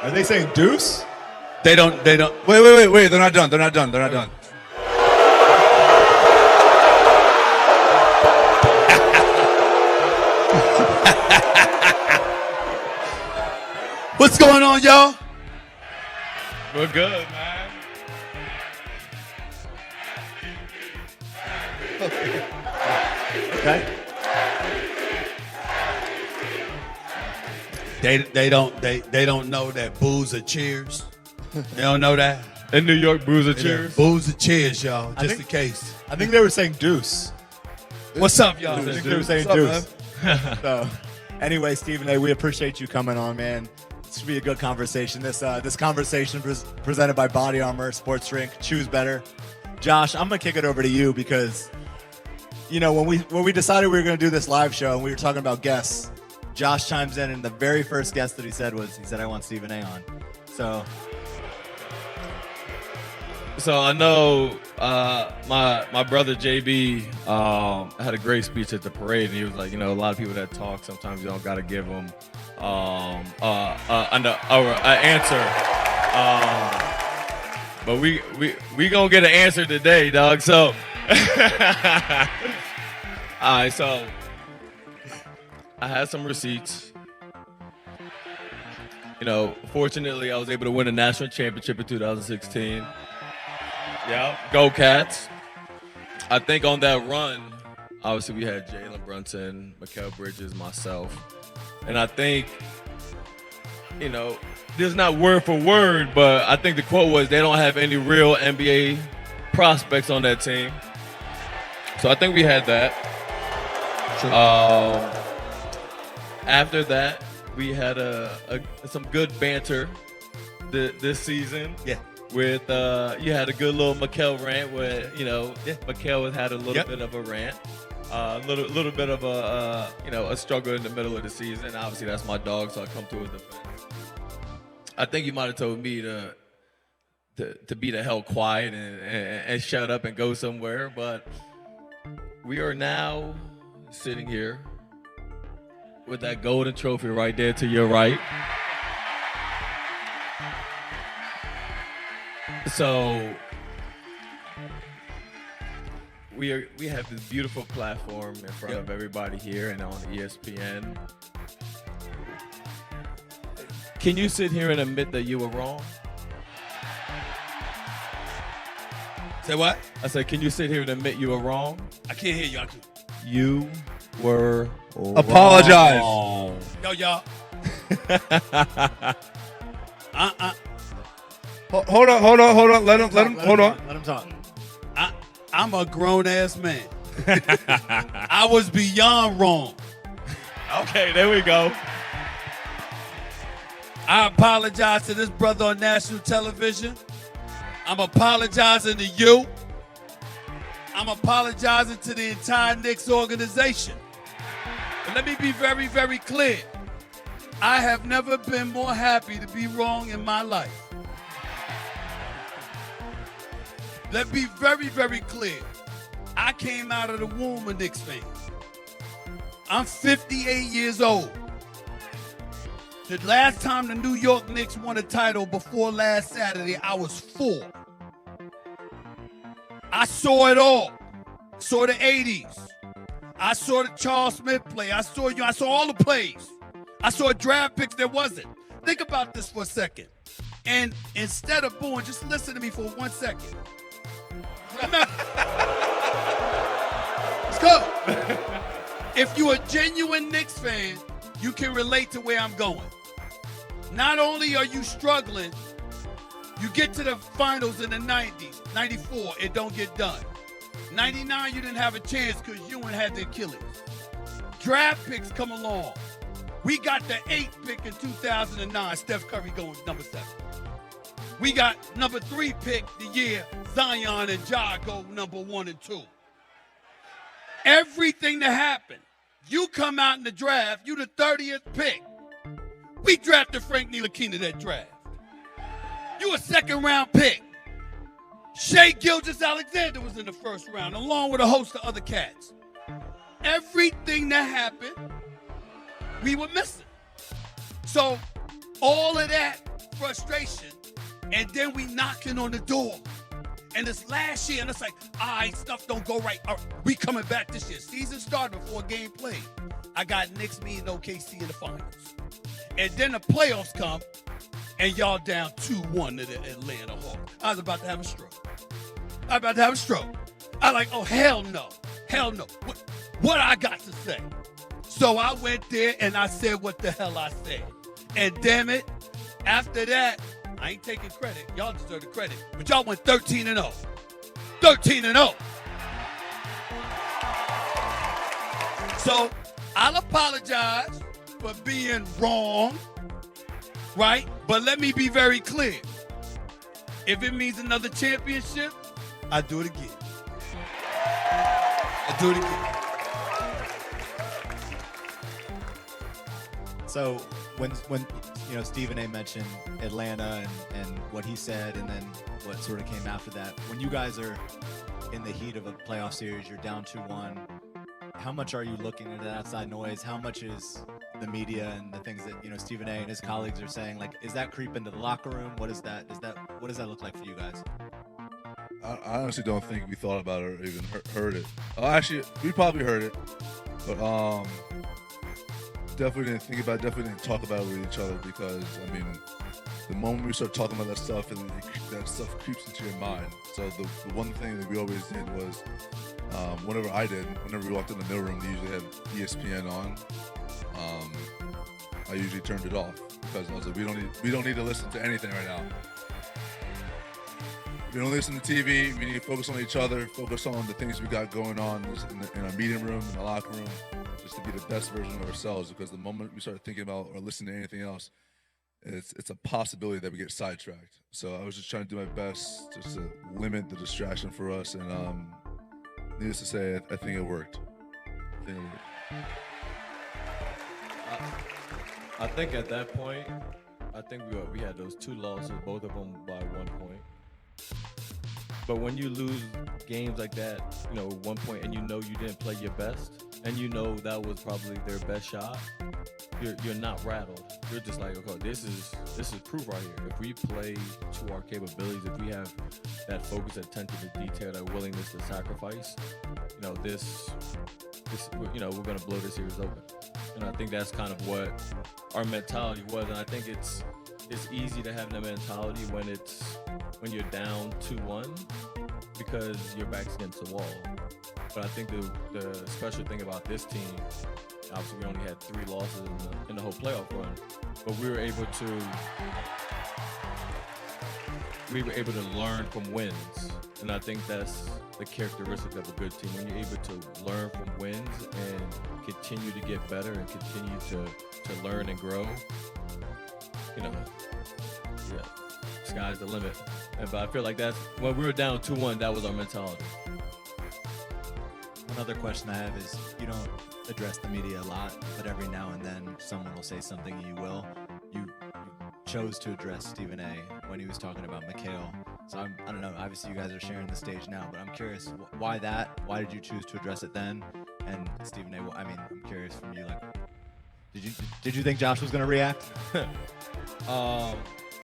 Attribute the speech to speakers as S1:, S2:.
S1: Are they saying deuce?
S2: They don't. Wait. They're not done. What's going on, y'all?
S3: We're good, man.
S1: Okay.
S2: They don't know that boos are cheers. They don't know that.
S3: In New York, Bruiser cheers.
S2: Boos are cheers, y'all. Just in case.
S1: I think they were saying deuce.
S2: What's up, y'all?
S1: I think they were saying
S2: What's up,
S1: deuce. So, anyway, Stephen A., we appreciate you coming on, man. This should be a good conversation. This conversation presented by Body Armor Sports Drink. Choose better. Josh, I'm gonna kick it over to you because, you know, when we decided we were gonna do this live show and we were talking about guests, Josh chimes in, and the very first guest that he said I want Stephen A. on.
S3: So I know my brother JB had a great speech at the parade, and he was like, you know, a lot of people that talk, sometimes you don't got to give them an answer. But we gonna get an answer today, dog. So, all right. So I had some receipts. You know, fortunately, I was able to win a national championship in 2016. Yeah, go Cats. I think on that run, obviously we had Jalen Brunson, Mikal Bridges, myself. And I think, you know, this is not word for word, but I think the quote was they don't have any real NBA prospects on that team. So I think we had that. Sure. After that, we had some good banter this season.
S2: Yeah.
S3: With you had a good little Mikal rant where, you know, Mikal had a little bit of a rant, little bit of a struggle in the middle of the season. Obviously, that's my dog, so I come to his defense. I think you might have told me to be the hell quiet and shut up and go somewhere, but we are now sitting here with that golden trophy right there to your right. So we have this beautiful platform in front of everybody here and on ESPN. Can you sit here and admit that you were wrong?
S2: Say what?
S3: I said, can you sit here and admit you were wrong?
S2: I can't hear you.
S3: You were
S2: Apologize.
S3: wrong.
S2: Yo, y'all.
S4: Hold on. Let him hold on.
S1: Let him talk.
S2: I'm a grown ass man. I was beyond wrong.
S3: Okay, there we go.
S2: I apologize to this brother on national television. I'm apologizing to you. I'm apologizing to the entire Knicks organization. But let me be very, very clear. I have never been more happy to be wrong in my life. Let's be very, very clear. I came out of the womb a Knicks fan. I'm 58 years old. The last time the New York Knicks won a title before last Saturday, I was 4. I saw it all. Saw the 80s. I saw the Charles Smith play. I saw all the plays. I saw draft picks there wasn't. Think about this for a second. And instead of booing, just listen to me for 1 second. Let's go. If you're a genuine Knicks fan, you can relate to where I'm going. Not only are you struggling, you get to the finals in the 90s. 94, it don't get done. 99, you didn't have a chance because Ewing had the Achilles. Draft picks come along. We got the 8th pick in 2009. Steph Curry going number 7. We got number 3 pick the year Zion and Ja go number 1 and 2. Everything that happened, you come out in the draft, you the 30th pick. We drafted Frank Ntilikina that draft. You a 2nd round pick. Shea Gilgeous-Alexander was in the 1st round, along with a host of other cats. Everything that happened, we were missing. So all of that frustration, and then we knocking on the door. And it's last year, and it's like, all right, stuff don't go right. All right, we coming back this year. Season started before a game played. I got Knicks meeting OKC in the finals. And then the playoffs come, and y'all down 2-1 to the Atlanta Hawks. I was about to have a stroke. I like, oh, hell no. What I got to say? So I went there, and I said what the hell I said. And damn it, after that, I ain't taking credit. Y'all deserve the credit. But y'all went 13-0. 13-0. So I'll apologize for being wrong, right? But let me be very clear. If it means another championship, I do it again.
S1: So when Stephen A mentioned Atlanta and what he said, and then what sort of came after that, when you guys are in the heat of a playoff series, you're down 2-1, how much are you looking into that outside noise? How much is the media and the things that Stephen A and his colleagues are saying? Like, is that creep into the locker room? What does that look like for you guys?
S4: I honestly don't think we thought about it or even heard it. Actually, we probably heard it, but definitely didn't think about it, definitely didn't talk about it with each other, because, I mean, the moment we start talking about that stuff, and that stuff creeps into your mind. So the one thing that we always did was, whenever we walked in the mailroom, they usually had ESPN on. I usually turned it off, because I was like, we don't need to listen to anything right now. We don't listen to TV. We need to focus on each other, focus on the things we got going on in our meeting room, in the locker room, just to be the best version of ourselves. Because the moment we start thinking about or listening to anything else, it's a possibility that we get sidetracked. So I was just trying to do my best just to limit the distraction for us. And needless to say, I think it worked.
S3: I think at that point, we had those 2 losses, both of them by 1 point. But when you lose games like that, 1 point, and you didn't play your best, and that was probably their best shot, you're not rattled. You're just like, okay, this is proof right here. If we play to our capabilities, if we have that focus, attention to detail, that willingness to sacrifice, we're gonna blow this series open. And I think that's kind of what our mentality was. And I think it's easy to have that mentality when you're down 2-1, because your back's against the wall. But I think the special thing about this team, obviously we only had 3 losses in the whole playoff run, but we were able to learn from wins. And I think that's the characteristic of a good team. When you're able to learn from wins and continue to get better and continue to learn and grow, sky's the limit. But I feel like that's when we were down 2-1, that was our mentality.
S1: Another question I have is, you don't address the media a lot, but every now and then someone will say something, and you will. You chose to address Stephen A. when he was talking about Mikhail. So I don't know, obviously you guys are sharing the stage now, but I'm curious, why that? Why did you choose to address it then? And Stephen A., I'm curious from you, like, did you think Josh was going to react?